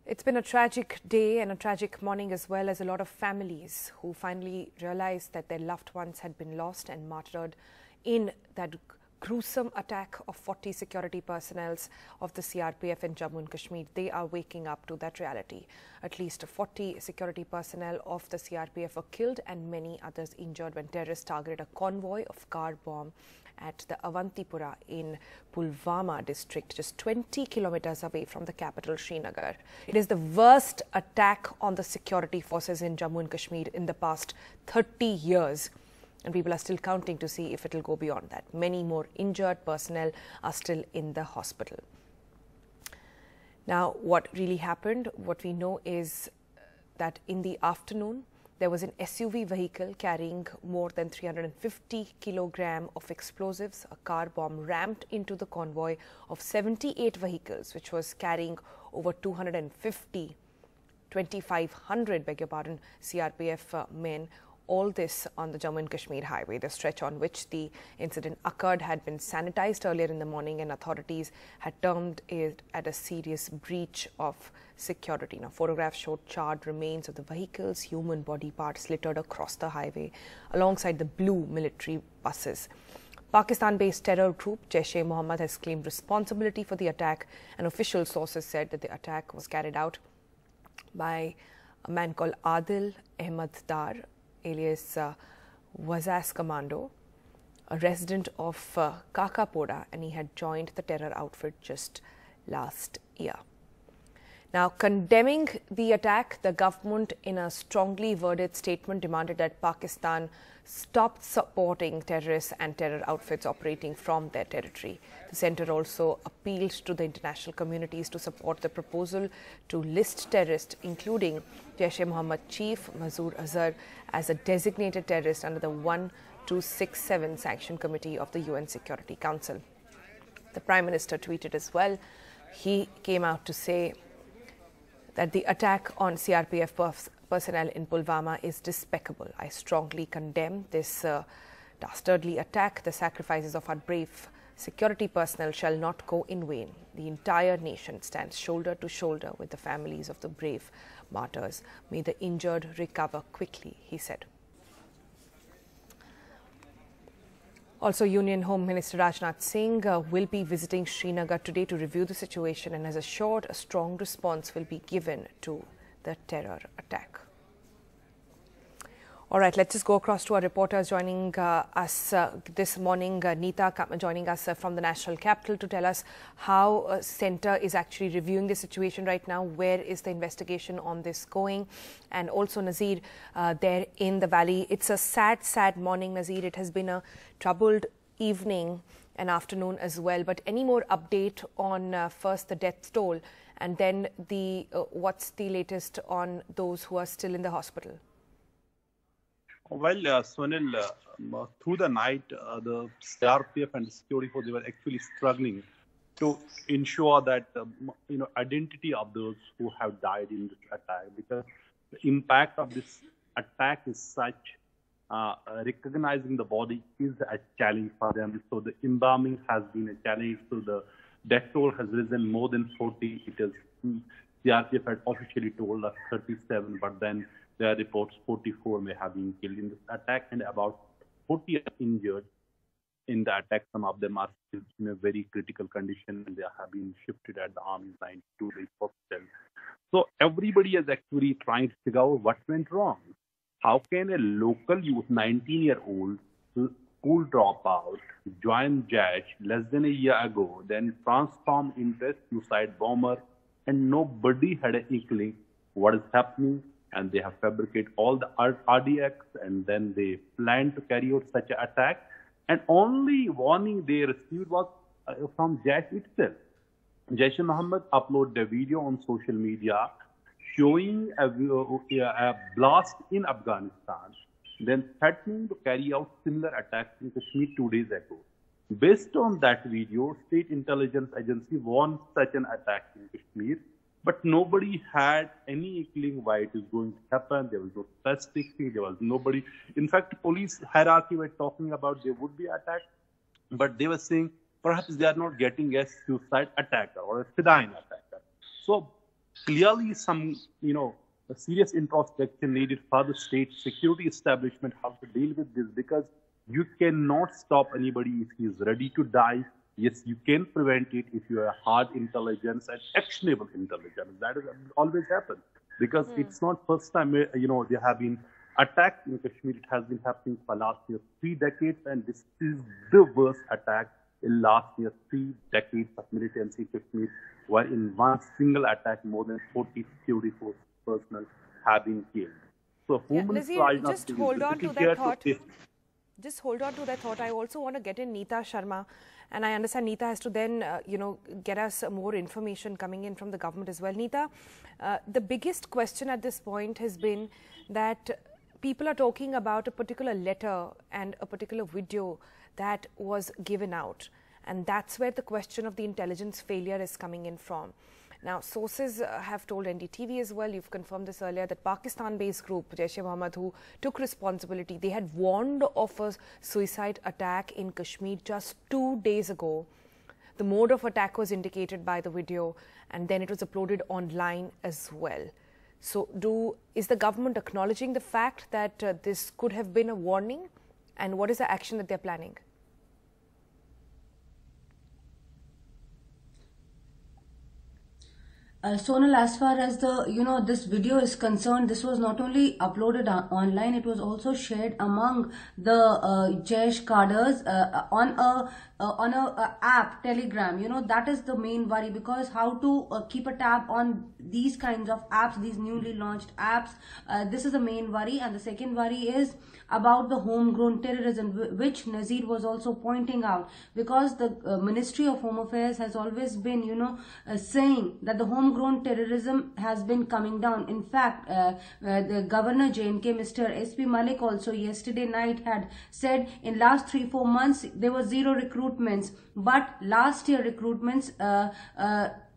It's been a tragic day and a tragic morning as well, as a lot of families who finally realized that their loved ones had been lost and martyred in that gruesome attack of 40 security personnel of the CRPF in Jammu and Kashmir. They are waking up to that reality. At least 40 security personnel of the CRPF were killed and many others injured when terrorists targeted a convoy of car bomb at the Awantipora in Pulwama district, just 20 kilometers away from the capital Srinagar. It is the worst attack on the security forces in Jammu and Kashmir in the past 30 years. And people are still counting to see if it will go beyond that. Many more injured personnel are still in the hospital. Now, what really happened, what we know is that in the afternoon, there was an SUV vehicle carrying more than 350 kilograms of explosives. A car bomb rammed into the convoy of 78 vehicles, which was carrying over 2,500, beg your pardon, CRPF men. All this on the Jammu and Kashmir highway. The stretch on which the incident occurred had been sanitized earlier in the morning, and authorities had termed it as a serious breach of security. Now, photographs showed charred remains of the vehicles, human body parts littered across the highway alongside the blue military buses. Pakistan-based terror group Jaish-e-Mohammed has claimed responsibility for the attack, and official sources said that the attack was carried out by a man called Adil Ahmed Dar, alias Wazas Commando, a resident of Kakapora, and he had joined the terror outfit just last year. Now, condemning the attack, the government in a strongly worded statement demanded that Pakistan stop supporting terrorists and terror outfits operating from their territory. The centre also appealed to the international communities to support the proposal to list terrorists, including Jaish-e-Mohammed chief Masood Azhar, as a designated terrorist under the 1267 Sanction Committee of the UN Security Council. The Prime Minister tweeted as well. He came out to say that the attack on CRPF personnel in Pulwama is despicable. I strongly condemn this dastardly attack. The sacrifices of our brave security personnel shall not go in vain. The entire nation stands shoulder to shoulder with the families of the brave martyrs. May the injured recover quickly, he said. Also, Union Home Minister Rajnath Singh will be visiting Srinagar today to review the situation and has assured a strong response will be given to the terror attack. All right, let's just go across to our reporters joining us this morning. Neeta joining us from the national capital to tell us how centre is actually reviewing the situation right now. Where is the investigation on this going? And also Nazir there in the valley. It's a sad, sad morning, Nazir. It has been a troubled evening and afternoon as well. But any more update on first the death toll and then the what's the latest on those who are still in the hospital? Well, Sunil, through the night, the CRPF and the security force, they were actually struggling to ensure that, identity of those who have died in this attack, because the impact of this attack is such, recognizing the body is a challenge for them. So the embalming has been a challenge. So the death toll has risen more than 40. It is, CRPF had officially told us 37, but then there are reports 44 may have been killed in this attack, and about 40 are injured in the attack. Some of them are still in a very critical condition, and they have been shifted at the Army line to the hospital. So everybody is actually trying to figure out what went wrong. How can a local youth, 19-year-old, school dropout, join Jaish less than a year ago, then transform into a suicide bomber, and nobody had an inkling what is happening? And they have fabricated all the RDX, and then they planned to carry out such an attack. And only warning they received was from Jaish itself. Jaish-e-Mohammed uploaded a video on social media showing a blast in Afghanistan, then threatening to carry out similar attacks in Kashmir 2 days ago. Based on that video, State Intelligence Agency warned such an attack in Kashmir. But nobody had any inkling why it is going to happen. There was no specific thing. There was nobody. In fact, police hierarchy were talking about there would be attack, but they were saying perhaps they are not getting a suicide attacker or a sedan attacker. So clearly some, a serious introspection needed for the state security establishment how to deal with this, because you cannot stop anybody if he is ready to die. Yes, you can prevent it if you have hard intelligence and actionable intelligence. That is always happens, because it's not first time, there have been attacks in Kashmir. It has been happening for last year 3 decades, and this is the worst attack in last year 3 decades of militancy in Kashmir, where in one single attack more than 40 security force personnel have been killed. So, Nazir, just hold on to that thought. Just hold on to that thought. I also want to get in Neeta Sharma, and I understand Neeta has to then, get us more information coming in from the government as well. Neeta, the biggest question at this point has been that people are talking about a particular letter and a particular video that was given out, and that's where the question of the intelligence failure is coming in from. Now, sources have told NDTV as well, you've confirmed this earlier, that Pakistan-based group, Jaish-e-Mohammed, who took responsibility, they had warned of a suicide attack in Kashmir just 2 days ago. The mode of attack was indicated by the video, and then it was uploaded online as well. So, is the government acknowledging the fact that this could have been a warning, and what is the action that they're planning? Sonal, as far as the, this video is concerned, this was not only uploaded online, it was also shared among the Jaish cadres on a app, Telegram. That is the main worry, because how to keep a tab on these kinds of apps, these newly launched apps, this is the main worry. And the second worry is about the homegrown terrorism, which Nazir was also pointing out, because the Ministry of Home Affairs has always been, saying that the homegrown terrorism has been coming down. In fact, the Governor J&K, Mr. SP Malik, also yesterday night had said in last 3-4 months there were 0 recruitments, but last year recruitments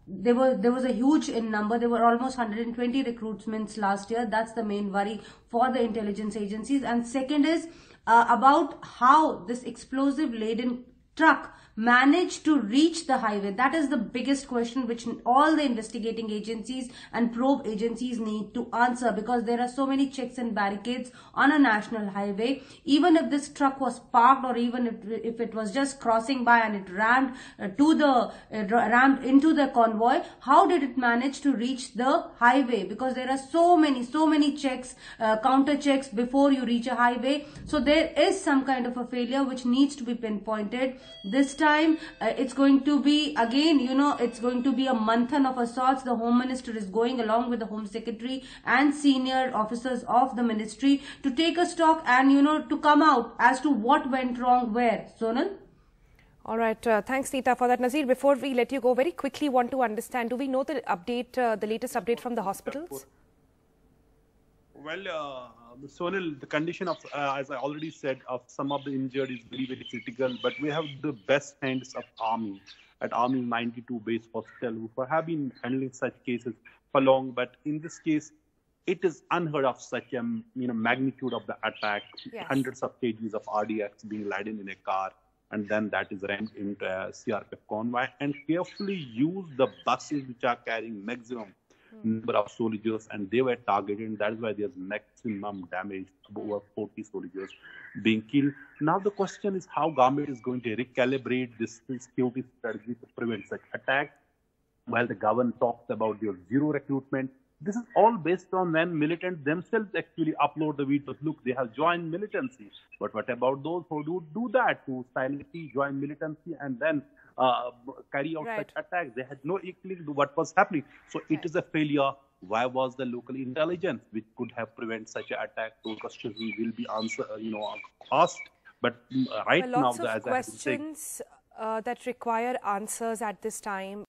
there was a huge in number. There were almost 120 recruitments last year. That's the main worry for the intelligence agencies. And second is about how this explosive laden truck managed to reach the highway. That is the biggest question which all the investigating agencies and probe agencies need to answer, because there are so many checks and barricades on a national highway. Even if this truck was parked, or even if it was just crossing by and it rammed rammed into the convoy, how did it manage to reach the highway? Because there are so many checks, counter checks before you reach a highway. So there is some kind of a failure which needs to be pinpointed. This time it's going to be again, it's going to be a manthan of a sorts. The Home Minister is going along with the Home Secretary and senior officers of the ministry to take a stock and to come out as to what went wrong where. Sonal? All right, thanks Neeta for that. Nazir, before we let you go, very quickly want to understand, do we know the update, the latest update from the hospitals? Well, Sonal, the condition of, as I already said, of some of the injured is very critical, but we have the best hands of Army at Army 92 base hospital who have been handling such cases for long. But in this case, it is unheard of such a magnitude of the attack, yes. Hundreds of kgs of RDX being laden in a car, and then that is rammed into a CRPF convoy, and carefully use the buses which are carrying maximum number of soldiers, and they were targeted. That is why there's maximum damage, over 40 soldiers being killed. Now the question is how government is going to recalibrate this security strategy to prevent such attacks. While the government talks about their 0 recruitment, this is all based on when militants themselves actually upload the videos. Look, they have joined militancy. But what about those who do that, who silently join militancy and then carry out such attacks? They had no inkling to what was happening. So it is a failure. Why was the local intelligence which could have prevented such an attack? Those questions will be answered, asked. But right now, lots of questions that require answers at this time.